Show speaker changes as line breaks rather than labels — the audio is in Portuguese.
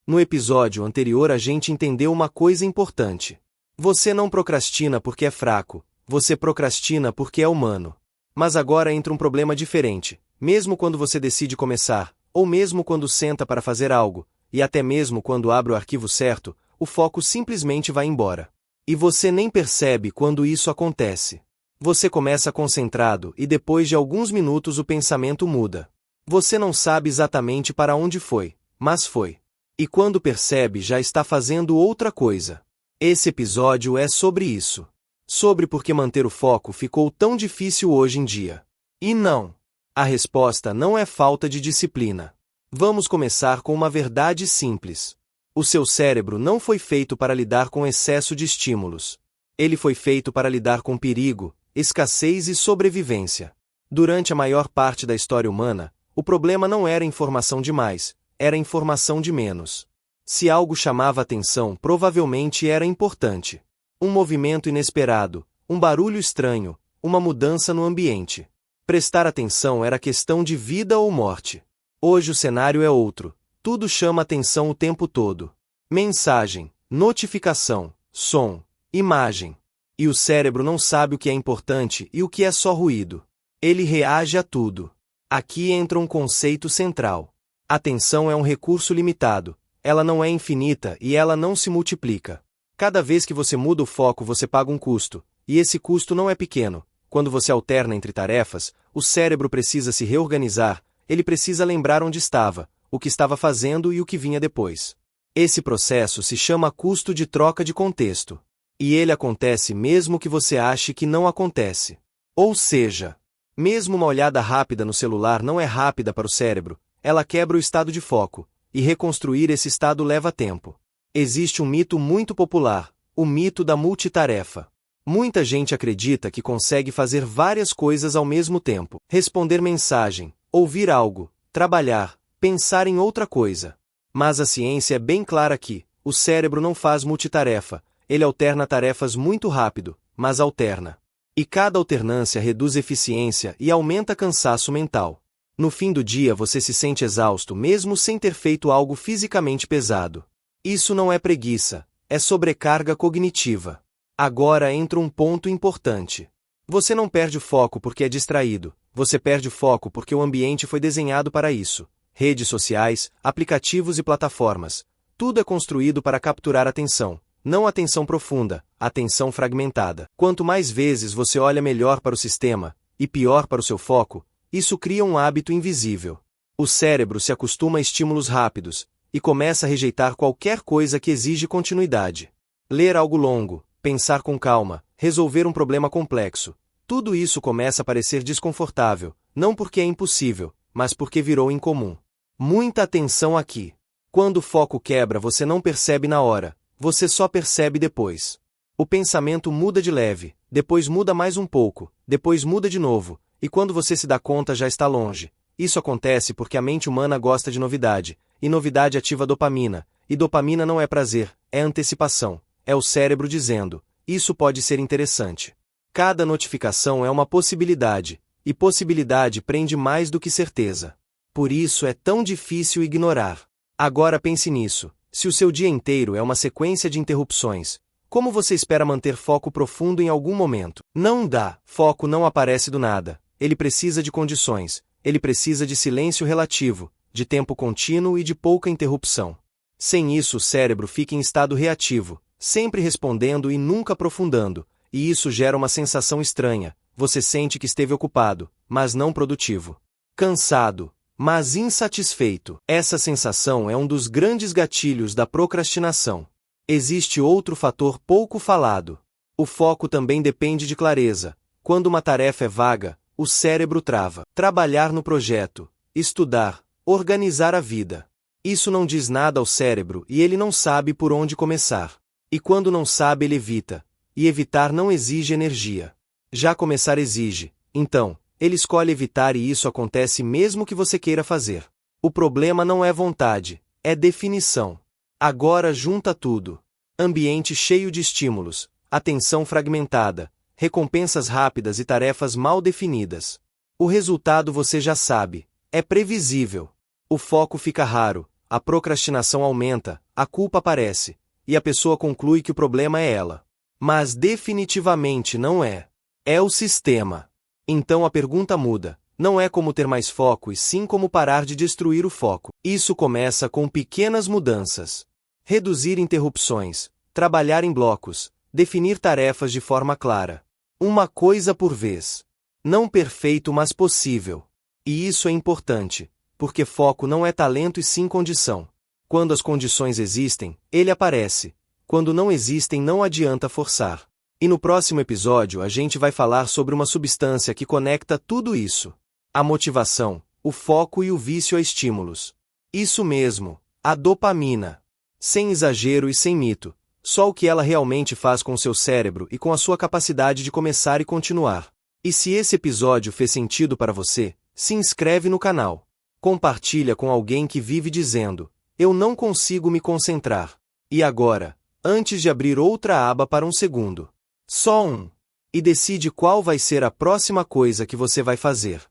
No episódio anterior a gente entendeu uma coisa importante. Você não procrastina porque é fraco, você procrastina porque é humano. Mas agora entra um problema diferente. Mesmo quando você decide começar, ou mesmo quando senta para fazer algo, e até mesmo quando abre o arquivo certo, o foco simplesmente vai embora. E você nem percebe quando isso acontece. Você começa concentrado e depois de alguns minutos o pensamento muda. Você não sabe exatamente para onde foi, mas foi. E quando percebe já está fazendo outra coisa. Esse episódio é sobre isso. Sobre por que manter o foco ficou tão difícil hoje em dia. E não. A resposta não é falta de disciplina. Vamos começar com uma verdade simples. O seu cérebro não foi feito para lidar com excesso de estímulos. Ele foi feito para lidar com perigo, escassez e sobrevivência. Durante a maior parte da história humana, o problema não era informação demais, era informação de menos. Se algo chamava atenção, provavelmente era importante. Um movimento inesperado, um barulho estranho, uma mudança no ambiente. Prestar atenção era questão de vida ou morte. Hoje o cenário é outro. Tudo chama atenção o tempo todo. Mensagem, notificação, som, imagem. E o cérebro não sabe o que é importante e o que é só ruído. Ele reage a tudo. Aqui entra um conceito central. Atenção é um recurso limitado. Ela não é infinita e ela não se multiplica. Cada vez que você muda o foco você paga um custo, e esse custo não é pequeno. Quando você alterna entre tarefas, o cérebro precisa se reorganizar, ele precisa lembrar onde estava, o que estava fazendo e o que vinha depois. Esse processo se chama custo de troca de contexto. E ele acontece mesmo que você ache que não acontece. Ou seja, mesmo uma olhada rápida no celular não é rápida para o cérebro, ela quebra o estado de foco, e reconstruir esse estado leva tempo. Existe um mito muito popular, o mito da multitarefa. Muita gente acredita que consegue fazer várias coisas ao mesmo tempo. Responder mensagem, ouvir algo, trabalhar, pensar em outra coisa. Mas a ciência é bem clara que o cérebro não faz multitarefa, ele alterna tarefas muito rápido, mas alterna. E cada alternância reduz eficiência e aumenta cansaço mental. No fim do dia você se sente exausto mesmo sem ter feito algo fisicamente pesado. Isso não é preguiça, é sobrecarga cognitiva. Agora entra um ponto importante. Você não perde o foco porque é distraído, você perde o foco porque o ambiente foi desenhado para isso. Redes sociais, aplicativos e plataformas. Tudo é construído para capturar atenção, não atenção profunda, atenção fragmentada. Quanto mais vezes você olha melhor para o sistema, e pior para o seu foco, isso cria um hábito invisível. O cérebro se acostuma a estímulos rápidos, e começa a rejeitar qualquer coisa que exige continuidade. Ler algo longo, pensar com calma, resolver um problema complexo. Tudo isso começa a parecer desconfortável, não porque é impossível, mas porque virou incomum. Muita atenção aqui. Quando o foco quebra você não percebe na hora, você só percebe depois. O pensamento muda de leve, depois muda mais um pouco, depois muda de novo, e quando você se dá conta já está longe. Isso acontece porque a mente humana gosta de novidade, e novidade ativa dopamina, e dopamina não é prazer, é antecipação, é o cérebro dizendo, isso pode ser interessante. Cada notificação é uma possibilidade, e possibilidade prende mais do que certeza. Por isso é tão difícil ignorar. Agora pense nisso, se o seu dia inteiro é uma sequência de interrupções, como você espera manter foco profundo em algum momento? Não dá, foco não aparece do nada, ele precisa de condições, ele precisa de silêncio relativo, de tempo contínuo e de pouca interrupção. Sem isso o cérebro fica em estado reativo, sempre respondendo e nunca aprofundando, e isso gera uma sensação estranha, você sente que esteve ocupado, mas não produtivo. Cansado, mas insatisfeito. Essa sensação é um dos grandes gatilhos da procrastinação. Existe outro fator pouco falado. O foco também depende de clareza. Quando uma tarefa é vaga, o cérebro trava. Trabalhar no projeto, estudar, organizar a vida. Isso não diz nada ao cérebro e ele não sabe por onde começar. E quando não sabe ele evita. E evitar não exige energia. Já começar exige. Então, ele escolhe evitar e isso acontece mesmo que você queira fazer. O problema não é vontade, é definição. Agora junta tudo. Ambiente cheio de estímulos, atenção fragmentada, recompensas rápidas e tarefas mal definidas. O resultado você já sabe, é previsível. O foco fica raro, a procrastinação aumenta, a culpa aparece, e a pessoa conclui que o problema é ela. Mas definitivamente não é. É o sistema. Então a pergunta muda. Não é como ter mais foco e sim como parar de destruir o foco. Isso começa com pequenas mudanças. Reduzir interrupções, trabalhar em blocos, definir tarefas de forma clara. Uma coisa por vez. Não perfeito, mas possível. E isso é importante, porque foco não é talento e sim condição. Quando as condições existem, ele aparece. Quando não existem, não adianta forçar. E no próximo episódio a gente vai falar sobre uma substância que conecta tudo isso. A motivação, o foco e o vício a estímulos. Isso mesmo, a dopamina. Sem exagero e sem mito. Só o que ela realmente faz com o seu cérebro e com a sua capacidade de começar e continuar. E se esse episódio fez sentido para você, se inscreve no canal. Compartilha com alguém que vive dizendo: eu não consigo me concentrar. E agora, antes de abrir outra aba para um segundo. Só um. E decide qual vai ser a próxima coisa que você vai fazer.